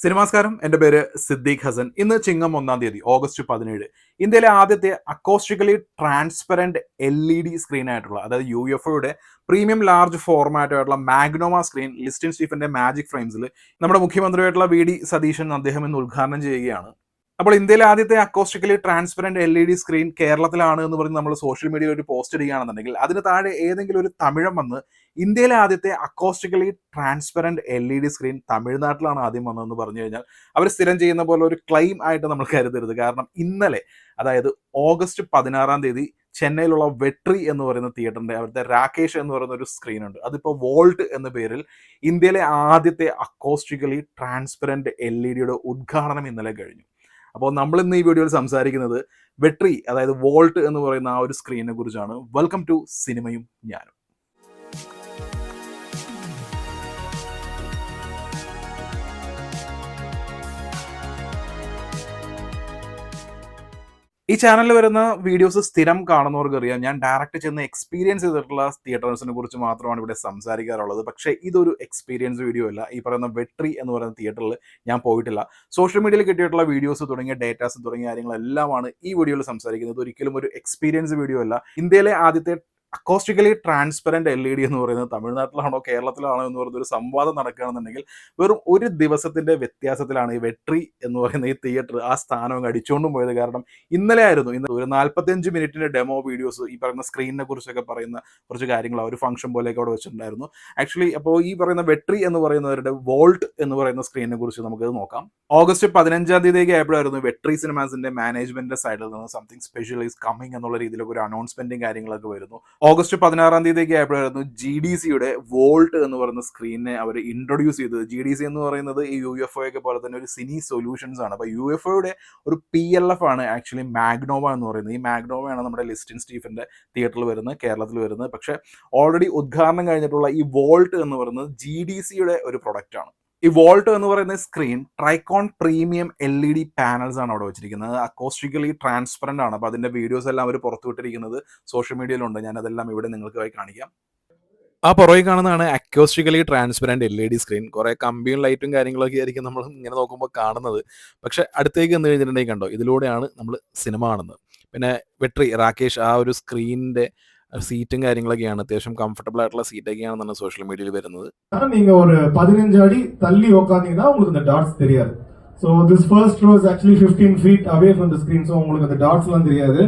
സിനിമാസ്കാരം എൻ്റെ പേര് സിദ്ദീഖ് ഹസൻ. ഇന്ന് ചിങ്ങം 1 ഓഗസ്റ്റ് 17 ഇന്ത്യയിലെ ആദ്യത്തെ അക്കോസ്റ്റിക്കലി ട്രാൻസ്പെറൻറ്റ് LED സ്ക്രീൻ ആയിട്ടുള്ള, അതായത് UFOയുടെ പ്രീമിയം ലാർജ് ഫോർമാറ്റ് ആയിട്ടുള്ള മാഗ്നോമ സ്ക്രീൻ ലിസ്റ്റിൻ സ്റ്റീഫന്റെ മാജിക് ഫ്രെയിംസിൽ നമ്മുടെ മുഖ്യമന്ത്രിയായിട്ടുള്ള VD സതീശൻ അദ്ദേഹം ഇന്ന് ഉദ്ഘാടനം ചെയ്യുകയാണ്. അപ്പോൾ ഇന്ത്യയിലെ ആദ്യത്തെ അക്കോസ്റ്റിക്കലി ട്രാൻസ്പെറൻറ്റ് LED സ്ക്രീൻ കേരളത്തിലാണ് എന്ന് പറഞ്ഞ് നമ്മൾ സോഷ്യൽ മീഡിയയിൽ ഒരു പോസ്റ്റ് ഇടുകയാണെന്നുണ്ടെങ്കിൽ അതിന് താഴെ ഏതെങ്കിലും ഒരു തമിഴൻ വന്ന് ഇന്ത്യയിലെ ആദ്യത്തെ അക്കോസ്റ്റിക്കലി ട്രാൻസ്പെറൻറ്റ് LED സ്ക്രീൻ തമിഴ്നാട്ടിലാണ് ആദ്യം വന്നതെന്ന് പറഞ്ഞു കഴിഞ്ഞാൽ അവർ സ്ഥിരം ചെയ്യുന്ന പോലെ ഒരു ക്ലെയിം ആയിട്ട് നമ്മൾ കരുതരുത്. കാരണം ഇന്നലെ, അതായത് ഓഗസ്റ്റ് 16 ചെന്നൈയിലുള്ള വെട്രി എന്ന് പറയുന്ന തിയേറ്ററിന്റെ അവിടുത്തെ രാകേഷ് എന്ന് പറയുന്ന ഒരു സ്ക്രീൻ ഉണ്ട്. അതിപ്പോൾ വോൾട്ട് എന്ന പേരിൽ ഇന്ത്യയിലെ ആദ്യത്തെ അക്കോസ്റ്റിക്കലി ട്രാൻസ്പെറൻറ്റ് LED ഉദ്ഘാടനം ഇന്നലെ കഴിഞ്ഞു. അപ്പോൾ നമ്മൾ ഇന്ന് ഈ വീഡിയോയിൽ സംസാരിക്കുന്നത് വെട്രി, അതായത് വോൾട്ട് എന്ന് പറയുന്ന ആ ഒരു സ്ക്രീനിനെ കുറിച്ചാണ്. വെൽക്കം ടു സിനിമയും ഞാനും. ഈ ചാനലിൽ വരുന്ന വീഡിയോസ് സ്ഥിരം കാണുന്നവർക്ക് അറിയാം, ഞാൻ ഡയറക്റ്റ് ചെന്ന് എക്സ്പീരിയൻസ് ചെയ്തിട്ടുള്ള തിയേറ്റേഴ്സിനെ കുറിച്ച് മാത്രമാണ് ഇവിടെ സംസാരിക്കാറുള്ളത്. പക്ഷേ ഇതൊരു എക്സ്പീരിയൻസ് വീഡിയോ അല്ല. ഈ പറയുന്ന വെട്രി എന്ന് പറയുന്ന തിയേറ്ററിൽ ഞാൻ പോയിട്ടില്ല. സോഷ്യൽ മീഡിയയിൽ കിട്ടിയിട്ടുള്ള വീഡിയോസ് തുടങ്ങിയ ഡേറ്റാസ് തുടങ്ങിയ കാര്യങ്ങളെല്ലാമാണ് ഈ വീഡിയോയിൽ സംസാരിക്കുന്നത്. ഒരിക്കലും ഒരു എക്സ്പീരിയൻസ് വീഡിയോ അല്ല. ഇന്ത്യയിലെ ആദ്യത്തെ അക്കോസ്റ്റിക്കലി ട്രാൻസ്പെറൻറ്റ് LED എന്ന് പറയുന്നത് തമിഴ്നാട്ടിലാണോ കേരളത്തിലാണോ എന്ന് പറയുന്ന ഒരു സംവാദം നടക്കുകയാണെന്നുണ്ടെങ്കിൽ വെറും ഒരു ദിവസത്തിന്റെ വ്യത്യാസത്തിലാണ് ഈ വെട്രി എന്ന് പറയുന്ന ഈ തിയേറ്റർ ആ സ്ഥാനം അടിച്ചുകൊണ്ടും പോയത്. കാരണം ഇന്നലെ ഒരു 45 മിനിറ്റിന്റെ ഡെമോ വീഡിയോസ് ഈ പറയുന്ന സ്ക്രീനിനെ കുറിച്ചൊക്കെ പറയുന്ന കുറച്ച് കാര്യങ്ങൾ ഒരു ഫംഗ്ഷൻ പോലെയൊക്കെ അവിടെ വെച്ചിട്ടുണ്ടായിരുന്നു. ആക്ച്വലി അപ്പോൾ ഈ പറയുന്ന വെട്രി എന്ന് പറയുന്നവരുടെ വോൾട്ട് എന്ന് പറയുന്ന സ്ക്രീനിനെ കുറിച്ച് നമുക്കത് നോക്കാം. ഓഗസ്റ്റ് 15 ആയപ്പോഴായിരുന്നു വെട്രി സിനിമാസിന്റെ മാനേജ്മെന്റിന്റെ സൈഡിൽ നിന്ന് സംതിങ് സ്പെഷ്യൽ ഈസ് കമ്മിങ് എന്നുള്ള രീതിയിലൊക്കെ ഒരു അനൗൺസ്മെന്റും കാര്യങ്ങളൊക്കെ വരുന്നു. ഓഗസ്റ്റ് 16 ആയപ്പോഴായിരുന്നു GDCയുടെ വോൾട്ട് എന്ന് പറയുന്ന സ്ക്രീനിനെ അവർ ഇൻട്രൊഡ്യൂസ് ചെയ്തത്. GDC എന്ന് പറയുന്നത് ഈ UFO ഒക്കെ പോലെ തന്നെ ഒരു സിനി സൊല്യൂഷൻസ് ആണ്. അപ്പോൾ UFOയുടെ ഒരു PLF ആണ് ആക്ച്വലി മാഗ്നോവ എന്ന് പറയുന്നത്. ഈ മാഗ്നോവയാണ് നമ്മുടെ ലിസ്റ്റിൻ സ്റ്റീഫന്റെ തിയേറ്ററിൽ വരുന്നത്, കേരളത്തിൽ വരുന്നത്. പക്ഷേ ഓൾറെഡി ഉദ്ഘാടനം കഴിഞ്ഞിട്ടുള്ള ഈ വോൾട്ട് എന്ന് പറയുന്നത് GDCയുടെ ഒരു പ്രൊഡക്റ്റ് ആണ്. ഈ വോൾട്ട് എന്ന് പറയുന്ന സ്ക്രീൻ ട്രൈക്കോൺ പ്രീമിയം LED പാനൽസ് ആണ് അവിടെ വെച്ചിരിക്കുന്നത്. അക്കോസ്റ്റിക്കലി ട്രാൻസ്പെറന്റ് ആണ്. അപ്പോൾ അതിന്റെ വീഡിയോസ് എല്ലാം അവർ പുറത്തുവിട്ടിരിക്കുന്നത് സോഷ്യൽ മീഡിയയിലുണ്ട്. ഞാൻ അതെല്ലാം ഇവിടെ നിങ്ങൾക്കായി കാണിക്കാം. ആ പുറകെ കാണുന്നതാണ് അക്കോസ്റ്റിക്കലി ട്രാൻസ്പെറൻറ്റ് LED സ്ക്രീൻ. കുറേ കമ്പിയും ലൈറ്റും കാര്യങ്ങളൊക്കെ ആയിരിക്കും നമ്മൾ ഇങ്ങനെ നോക്കുമ്പോൾ കാണുന്നത്. പക്ഷെ അടുത്തേക്ക് എന്ന് കഴിഞ്ഞിട്ടുണ്ടെങ്കിൽ കണ്ടോ, ഇതിലൂടെയാണ് നമ്മൾ സിനിമ കാണുന്നത്. പിന്നെ വെട്രി രാകേഷ് ആ ഒരു സ്ക്രീനിന്റെ സീറ്റും കാര്യങ്ങളൊക്കെയാണ് അത്യാവശ്യം കംഫർട്ടബിൾ ആയിട്ടുള്ള സീറ്റൊക്കെയാണെന്നാണ് സോഷ്യൽ മീഡിയയിൽ വരുന്നത്. நீங்க ஒரு 15 அடி தள்ளி உட்கார்ந்தீங்கன்னா உங்களுக்கு இந்த டாட்ஸ் தெரியாது. So this first row is actually 15 feet away from the screen, so உங்களுக்கு அந்த டாட்ஸ் எல்லாம் தெரியாது.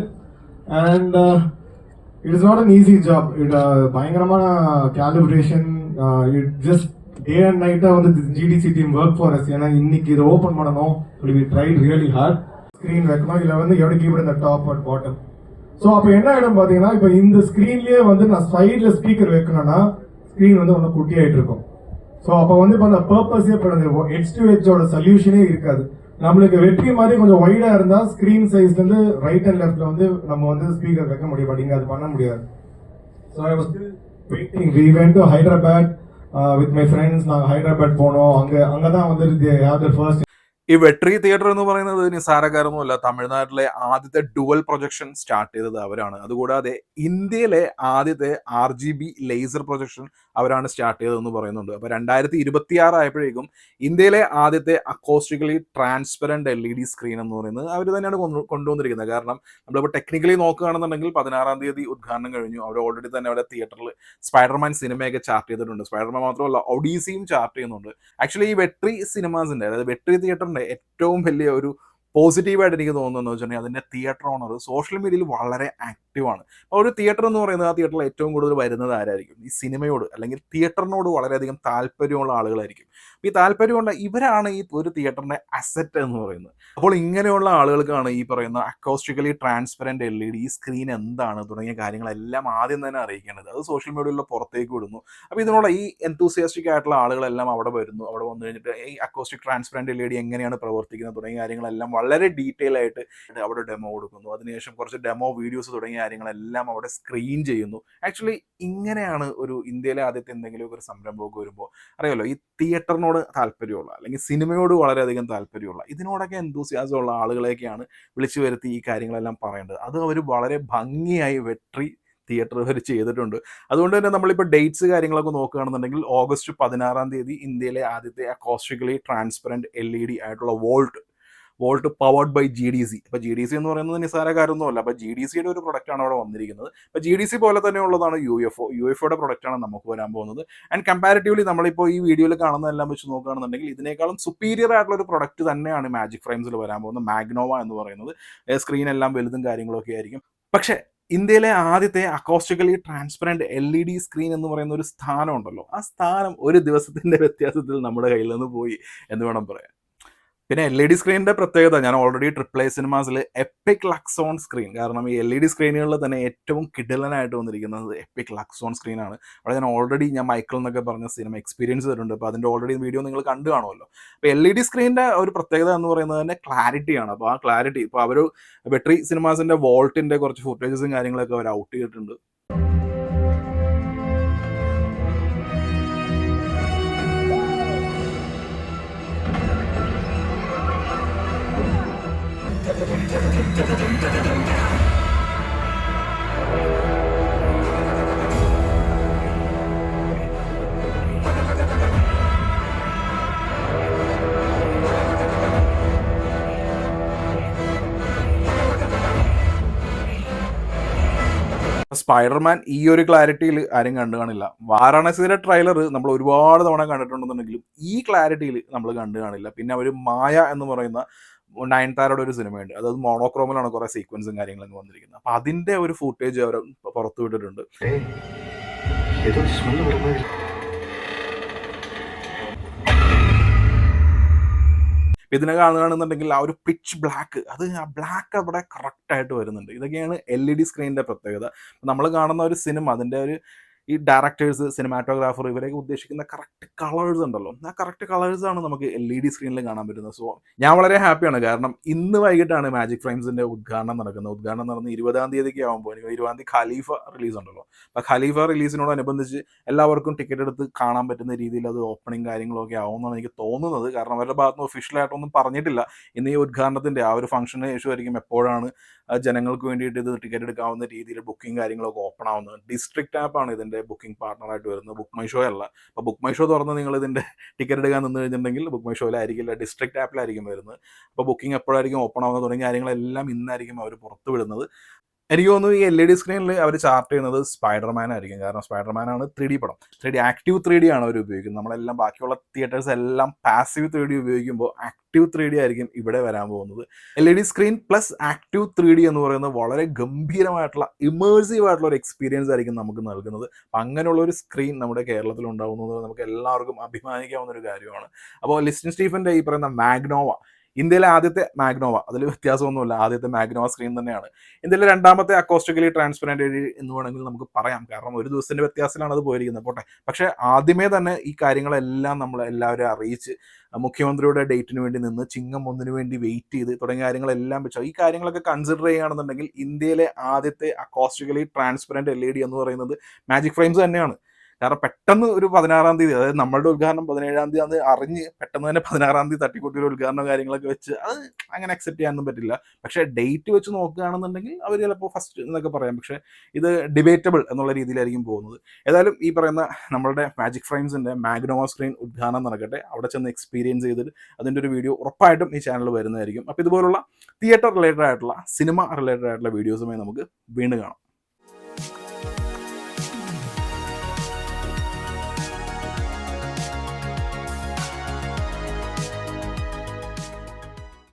And it is not an easy job. It பயங்கரமான calibration. It just day and night வந்து GDC team work for us. ஏன்னா இன்னைக்கு இதை open பண்ணணும். We tried really hard. Screen வைக்கணும், இல்ல வந்து you have to keep it in the top or bottom. So அப்போ என்ன ஆகிடும் பார்த்தீங்கன்னா, இப்போ இந்த ஸ்க்ரீன்லேயே வந்து நான் சைடில் ஸ்பீக்கர் வைக்கணும்னா ஸ்க்ரீன் வந்து ஒன்றும் குட்டியாகிட்டு இருக்கும். ஸோ அப்போ வந்து இப்போ அந்த பர்பஸே இப்போ ஹெச் டு ஹெச்சோட சொல்யூஷனே இருக்காது. நம்மளுக்கு வெற்றி மாதிரி கொஞ்சம் வைடாக இருந்தால் ஸ்க்ரீன் சைஸ்லேருந்து ரைட் அண்ட் லெஃப்ட்டில் வந்து நம்ம வந்து ஸ்பீக்கர் வைக்க முடியும். பட் இங்கே அது பண்ண முடியாது. So I was still waiting. We went to Hyderabad with my friends. நாங்கள் ஹைதராபாத் போனோம். அங்கே தான் வந்து ஃபர்ஸ்ட் ഈ വെട്രി തിയേറ്റർ എന്ന് പറയുന്നത് നിസ്സാരക്കാരൊന്നുമല്ല. തമിഴ്നാട്ടിലെ ആദ്യത്തെ ഡുവൽ പ്രൊജക്ഷൻ സ്റ്റാർട്ട് ചെയ്തത് അവരാണ്. അതുകൂടാതെ ഇന്ത്യയിലെ ആദ്യത്തെ RGB ലേസർ പ്രൊജക്ഷൻ അവരാണ് സ്റ്റാർട്ട് ചെയ്തതെന്ന് പറയുന്നുണ്ട്. അപ്പോൾ 2026 ആയപ്പോഴേക്കും ഇന്ത്യയിലെ ആദ്യത്തെ അക്കോസ്റ്റിക്കലി ട്രാൻസ്പെറൻറ്റ് LED സ്ക്രീൻ എന്ന് പറയുന്നത് അവർ തന്നെയാണ് കൊണ്ടുവന്നിരിക്കുന്നത്. കാരണം നമ്മളിപ്പോൾ ടെക്നിക്കലി നോക്കുകയാണെന്നുണ്ടെങ്കിൽ 16 ഉദ്ഘാടനം കഴിഞ്ഞു. അവർ ഓൾറെഡി തന്നെ അവിടെ തിയേറ്ററിൽ സ്പൈഡർമാൻ സിനിമയൊക്കെ ചാർട്ട് ചെയ്തിട്ടുണ്ട്. സ്പൈഡർമാൻ മാത്രമല്ല, ഒഡീസിയും ചാർട്ട് ചെയ്യുന്നുണ്ട്. ആക്ച്വലി ഈ വെട്രി സിനിമാസിന്റെ, അതായത് വെട്രി തിയേറ്ററിന്റെ ഏറ്റവും വലിയ ഒരു പോസിറ്റീവായിട്ട് എനിക്ക് തോന്നുന്നതെന്ന് വെച്ചിട്ടുണ്ടെങ്കിൽ അതിൻ്റെ തിയേറ്റർ ഓണർ സോഷ്യൽ മീഡിയയിൽ വളരെ ആക്റ്റീവാണ്. അപ്പോൾ ഒരു തിയേറ്റർ എന്ന് പറയുന്നത് ആ തിയേറ്ററിൽ ഏറ്റവും കൂടുതൽ വരുന്നത് ആരായിരിക്കും? ഈ സിനിമയോട് അല്ലെങ്കിൽ തിയേറ്ററിനോട് വളരെയധികം താല്പര്യമുള്ള ആളുകളായിരിക്കും. ഈ താല്പര്യമുള്ള ഇവരാണ് ഈ ഒരു തിയേറ്ററിൻ്റെ അസറ്റ് എന്ന് പറയുന്നത്. അപ്പോൾ ഇങ്ങനെയുള്ള ആളുകൾക്കാണ് ഈ പറയുന്ന അക്കോസ്റ്റിക്കലി ട്രാൻസ്പെറൻറ്റ് LED ഈ സ്ക്രീൻ എന്താണ് തുടങ്ങിയ കാര്യങ്ങളെല്ലാം ആദ്യം തന്നെ അറിയിക്കേണ്ടത്. അത് സോഷ്യൽ മീഡിയയിൽ പുറത്തേക്ക് വിടുന്നു. അപ്പോൾ ഇതിനുള്ള ഈ എന്തൂസിയാസ്റ്റിക് ആയിട്ടുള്ള ആളുകളെല്ലാം അവിടെ വരുന്നു. അവിടെ വന്നു കഴിഞ്ഞിട്ട് ഈ അക്കോസ്റ്റിക് ട്രാൻസ്പെറൻറ്റ് LED എങ്ങനെയാണ് പ്രവർത്തിക്കുന്നത് തുടങ്ങിയ കാര്യങ്ങളെല്ലാം വളരെ ഡീറ്റെയിൽ ആയിട്ട് അവിടെ ഡെമോ കൊടുക്കുന്നു. അതിനുശേഷം കുറച്ച് ഡെമോ വീഡിയോസ് തുടങ്ങിയ കാര്യങ്ങളെല്ലാം അവിടെ സ്ക്രീൻ ചെയ്യുന്നു. ആക്ച്വലി ഇങ്ങനെയാണ് ഒരു ഇന്ത്യയിലെ ആദ്യത്തെ എന്തെങ്കിലും ഒരു സംരംഭമൊക്കെ വരുമ്പോൾ അറിയാമല്ലോ, ഈ തിയേറ്ററിനോട് താല്പര്യമുള്ള അല്ലെങ്കിൽ സിനിമയോട് വളരെയധികം താല്പര്യമുള്ള ഇതിനോടൊക്കെ എന്തൂസിയാസം ഉള്ള ആളുകളെയൊക്കെയാണ് വിളിച്ചു വരുത്തി ഈ കാര്യങ്ങളെല്ലാം പറയേണ്ടത്. അത് അവർ വളരെ ഭംഗിയായി വെട്രി തിയേറ്റർ അവർ ചെയ്തിട്ടുണ്ട്. അതുകൊണ്ട് തന്നെ നമ്മളിപ്പോൾ ഡേറ്റ്സ് കാര്യങ്ങളൊക്കെ നോക്കുകയാണെന്നുണ്ടെങ്കിൽ ഓഗസ്റ്റ് 16 ഇന്ത്യയിലെ ആദ്യത്തെ അക്കോസ്റ്റിക്കലി ട്രാൻസ്പെറൻറ്റ് LED ആയിട്ടുള്ള വോൾട്ട് പവർഡ് ബൈ GDC. അപ്പോൾ GDC എന്ന് പറയുന്നത് നിസ്സാര കാര്യമൊന്നുമല്ല. അപ്പോൾ GDCയുടെ ഒരു പ്രൊഡക്റ്റാണ് അവിടെ വന്നിരിക്കുന്നത്. അപ്പോൾ GDC പോലെ തന്നെ ഉള്ളതാണ് UFOയുടെ പ്രൊഡക്റ്റാണ് നമുക്ക് വരാൻ പോകുന്നത്. ആൻഡ് കമ്പാരിറ്റീവ്ലി നമ്മളിപ്പോൾ ഈ വീഡിയോയിൽ കാണുന്നതെല്ലാം വെച്ച് നോക്കുകയാണെന്നുണ്ടെങ്കിൽ ഇതിനേക്കാളും സുപ്പീരിയർ ആയിട്ടുള്ള ഒരു പ്രൊഡക്റ്റ് തന്നെയാണ് മാജിക് ഫ്രെയിംസിൽ വരാൻ പോകുന്നത് മാഗ്നോവ എന്ന് പറയുന്നത്. സ്ക്രീൻ എല്ലാം വലുതും കാര്യങ്ങളൊക്കെ ആയിരിക്കും. പക്ഷേ ഇന്ത്യയിലെ ആദ്യത്തെ അക്കോസ്റ്റിക്കലി ട്രാൻസ്പെറൻറ്റ് LED സ്ക്രീൻ എന്ന് പറയുന്ന ഒരു സ്ഥാനം ഉണ്ടല്ലോ, ആ സ്ഥാനം ഒരു ദിവസത്തിൻ്റെ വ്യത്യാസത്തിൽ നമ്മുടെ കയ്യിൽ നിന്ന് പോയി എന്ന് വേണം പറയാൻ. പിന്നെ LED സ്ക്രീനിൻ്റെ പ്രത്യേകത, ഞാൻ ഓൾറെഡി AAA സിനിമാസിൽ എപ്പിക് ലക്സോൺ സ്ക്രീൻ, കാരണം ഈ LED സ്ക്രീനുകളിൽ തന്നെ ഏറ്റവും കിടിലനായിട്ട് വന്നിരിക്കുന്നത് എപ്പിക് ലക്സോൺ സ്ക്രീനാണ്. അവിടെ ഞാൻ മൈക്കിൾ എന്നൊക്കെ പറഞ്ഞ സിനിമ എക്സ്പീരിയൻസ് ചെയ്തിട്ടുണ്ട്. അപ്പോൾ അതിൻ്റെ ഓൾറെഡി വീഡിയോ നിങ്ങൾ കണ്ടു കാണുമല്ലോ. അപ്പോൾ LED സ്ക്രീനിൻ്റെ ഒരു പ്രത്യേകത എന്ന് പറയുന്നത് തന്നെ ക്ലാരിറ്റിയാണ്. അപ്പോൾ ആ ക്ലാരിറ്റി ഇപ്പോൾ അവർ വെട്രി സിനിമാസിൻ്റെ വോൾട്ടിൻ്റെ കുറച്ച് ഫുട്ടേജസും കാര്യങ്ങളൊക്കെ അവർ ഔട്ട് ചെയ്തിട്ടുണ്ട്. സ്പൈഡർമാൻ ഈ ഒരു ക്ലാരിറ്റിയിൽ ആരും കണ്ടു കാണില്ല. വാരാണസിയുടെ ട്രെയിലർ നമ്മൾ ഒരുപാട് തവണ കണ്ടിട്ടുണ്ടെന്നുണ്ടെങ്കിലും ഈ ക്ലാരിറ്റിയിൽ നമ്മൾ കണ്ടു കാണില്ല. പിന്നെ അവർ മായ എന്ന് പറയുന്ന നയൻതാരയുടെ ഒരു സിനിമയുണ്ട്, അതായത് മോണോക്രോമിലാണ് കുറേ സീക്വൻസും കാര്യങ്ങളൊക്കെ വന്നിരിക്കുന്നത്. അപ്പോൾ അതിൻ്റെ ഒരു ഫുട്ടേജ് അവർ പുറത്തു വിട്ടിട്ടുണ്ട്. ഇതിനെ കാണുകയാണെന്നുണ്ടെങ്കിൽ ആ ഒരു പിച്ച് ബ്ലാക്ക്, ആ ബ്ലാക്ക് അവിടെ കറക്റ്റായിട്ട് വരുന്നുണ്ട്. ഇതൊക്കെയാണ് LED സ്ക്രീനിൻ്റെ പ്രത്യേകത. നമ്മൾ കാണുന്ന ഒരു സിനിമ, അതിൻ്റെ ഒരു ഈ ഡയറക്ടേഴ്സ്, സിനിമാറ്റോഗ്രാഫർ ഇവരെയൊക്കെ ഉദ്ദേശിക്കുന്ന കറക്റ്റ് കളേഴ്സ് ഉണ്ടല്ലോ, ആ കറക്റ്റ് കളേഴ്സാണ് നമുക്ക് LED സ്ക്രീനിൽ കാണാൻ പറ്റുന്നത്. സോ ഞാൻ വളരെ ഹാപ്പിയാണ്, കാരണം ഇന്ന് വൈകിട്ടാണ് മാജിക് ഫ്രെയിംസിൻ്റെ ഉദ്ഘാടനം നടക്കുന്നത്. ഉദ്ഘാടനം നടന്ന് 20-ാം തീയതിക്ക് ആകുമ്പോൾ 20-ാം തീയതി ഖലീഫ റിലീസ് ഉണ്ടല്ലോ. അപ്പോൾ ഖലീഫ റിലീസിനോടനുബന്ധിച്ച് എല്ലാവർക്കും ടിക്കറ്റ് എടുത്ത് കാണാൻ പറ്റുന്ന രീതിയിൽ അത് ഓപ്പണിങ് കാര്യങ്ങളൊക്കെ ആവുമെന്നാണ് എനിക്ക് തോന്നുന്നത്. കാരണം അവരുടെ ഭാഗത്തുനിന്ന് ഒഫീഷ്യലായിട്ടൊന്നും പറഞ്ഞിട്ടില്ല. ഇന്ന് ഈ ഉദ്ഘാടനത്തിൻ്റെ ആ ഒരു ഫംഗ്ഷന് ശേഷമായിരിക്കും എപ്പോഴാണ് ജനങ്ങൾക്ക് വേണ്ടിയിട്ട് ഇത് ടിക്കറ്റ് എടുക്കാവുന്ന രീതിയിൽ ബുക്കിംഗ് കാര്യങ്ങളൊക്കെ ഓപ്പൺ ആവുന്നത്. ഡിസ്ട്രിക്ട് ആപ്പാണ് ഇതിൻ്റെ ബുക്കിംഗ് പാർട്ണറായിട്ട് വരുന്നത്, ബുക്ക് മൈ ഷോ അല്ല. അപ്പോൾ ബുക്ക് മൈ ഷോ തുറന്ന് നിങ്ങൾ ഇതിൻ്റെ ടിക്കറ്റ് എടുക്കാൻ നിന്ന് കഴിഞ്ഞിട്ടുണ്ടെങ്കിൽ ബുക്ക് മൈ ഷോയിലായിരിക്കില്ല, ഡിസ്ട്രിക്ട് ആപ്പിലായിരിക്കും വരുന്നത്. അപ്പോൾ ബുക്കിംഗ് എപ്പോഴായിരിക്കും ഓപ്പൺ ആവുന്നത് തുടങ്ങിയ കാര്യങ്ങളെല്ലാം ഇന്നായിരിക്കും അവർ പുറത്ത് വിടുന്നത്. എനിക്ക് തോന്നുന്നു ഈ LED സ്ക്രീനിൽ അവർ ചാർട്ട് ചെയ്യുന്നത് സ്പൈഡർമാൻ ആയിരിക്കും. കാരണം സ്പൈഡർമാനാണ് 3D പടം. 3D ആക്റ്റീവ് 3D ആണ് അവർ ഉപയോഗിക്കുന്നത്. നമ്മളെല്ലാം ബാക്കിയുള്ള തിയേറ്റേഴ്സ് എല്ലാം പാസീവ് 3D ഉപയോഗിക്കുമ്പോൾ ആക്റ്റീവ് 3D ആയിരിക്കും ഇവിടെ വരാൻ പോകുന്നത്. LED screen plus active 3D എന്ന് പറയുന്നത് വളരെ ഗംഭീരമായിട്ടുള്ള ഇമേഴ്സീവ് ആയിട്ടുള്ള ഒരു എക്സ്പീരിയൻസ് ആയിരിക്കും നമുക്ക് നൽകുന്നത്. അപ്പം അങ്ങനെയുള്ള ഒരു സ്ക്രീൻ നമ്മുടെ കേരളത്തിൽ ഉണ്ടാകുന്നത് നമുക്ക് എല്ലാവർക്കും അഭിമാനിക്കാവുന്ന ഒരു കാര്യമാണ്. അപ്പോൾ ലിസ്റ്റിൻ സ്റ്റീഫൻ്റെ ഈ പറയുന്ന മാഗ്നോവ, ഇന്ത്യയിലെ ആദ്യത്തെ മാഗ്നോവ, അതിൽ വ്യത്യാസമൊന്നുമില്ല, ആദ്യത്തെ മാഗ്നോവ സ്ക്രീൻ തന്നെയാണ്. ഇന്ത്യയിലെ രണ്ടാമത്തെ അക്കോസ്റ്റിക്കലി ട്രാൻസ്പെറൻറ്റ് എന്ന് വേണമെങ്കിൽ നമുക്ക് പറയാം, കാരണം ഒരു ദിവസത്തിൻ്റെ വ്യത്യാസത്തിലാണ് അത് പോയിരിക്കുന്നത്. പോട്ടെ, പക്ഷേ ആദ്യമേ തന്നെ ഈ കാര്യങ്ങളെല്ലാം നമ്മൾ എല്ലാവരും അറിയിച്ച് മുഖ്യമന്ത്രിയുടെ ഡേറ്റിന് വേണ്ടി നിന്ന് ചിങ്ങം 1 വേണ്ടി വെയിറ്റ് ചെയ്ത് തുടങ്ങിയ കാര്യങ്ങളെല്ലാം വെച്ചാൽ ഈ കാര്യങ്ങളൊക്കെ കൺസിഡർ ചെയ്യുകയാണെന്നുണ്ടെങ്കിൽ ഇന്ത്യയിലെ ആദ്യത്തെ അക്കോസ്റ്റിക്കലി ട്രാൻസ്പെറൻറ്റ് LED എന്ന് പറയുന്നത് മാജിക് ഫ്രെയിംസ് തന്നെയാണ്. കാരണം പെട്ടെന്ന് ഒരു 16-ാം തീയതി, അതായത് നമ്മളുടെ ഉദ്ഘാടനം 17-ാം തീയതി അത് അറിഞ്ഞ് പെട്ടെന്ന് തന്നെ 16-ാം തീയതി തട്ടിക്കൂട്ടിയൊരു ഉദ്ഘാടനം കാര്യങ്ങളൊക്കെ വെച്ച് അത് അങ്ങനെ അക്സെപ്റ്റ് ചെയ്യാനൊന്നും പറ്റില്ല. പക്ഷേ ഡേറ്റ് വെച്ച് നോക്കുകയാണെന്നുണ്ടെങ്കിൽ അവർ ചിലപ്പോൾ ഫസ്റ്റ് എന്നൊക്കെ പറയാം, പക്ഷേ ഇത് ഡിബേറ്റബിൾ എന്നുള്ള രീതിയിലായിരിക്കും പോകുന്നത്. ഏതായാലും ഈ പറയുന്ന നമ്മളുടെ മാജിക് ഫ്രെയിംസിൻ്റെ മാഗ്നോവ സ്ക്രീൻ ഉദ്ഘാടനം നടക്കട്ടെ. അവിടെ ചെന്ന് എക്സ്പീരിയൻസ് ചെയ്തിട്ട് അതിൻ്റെ ഒരു വീഡിയോ ഉറപ്പായിട്ടും ഈ ചാനൽ വരുന്നതായിരിക്കും. അപ്പോൾ ഇതുപോലുള്ള തിയേറ്റർ റിലേറ്റഡ് ആയിട്ടുള്ള, സിനിമ റിലേറ്റഡ് ആയിട്ടുള്ള വീഡിയോസുമായി നമുക്ക് വീണ്ടും കാണാം.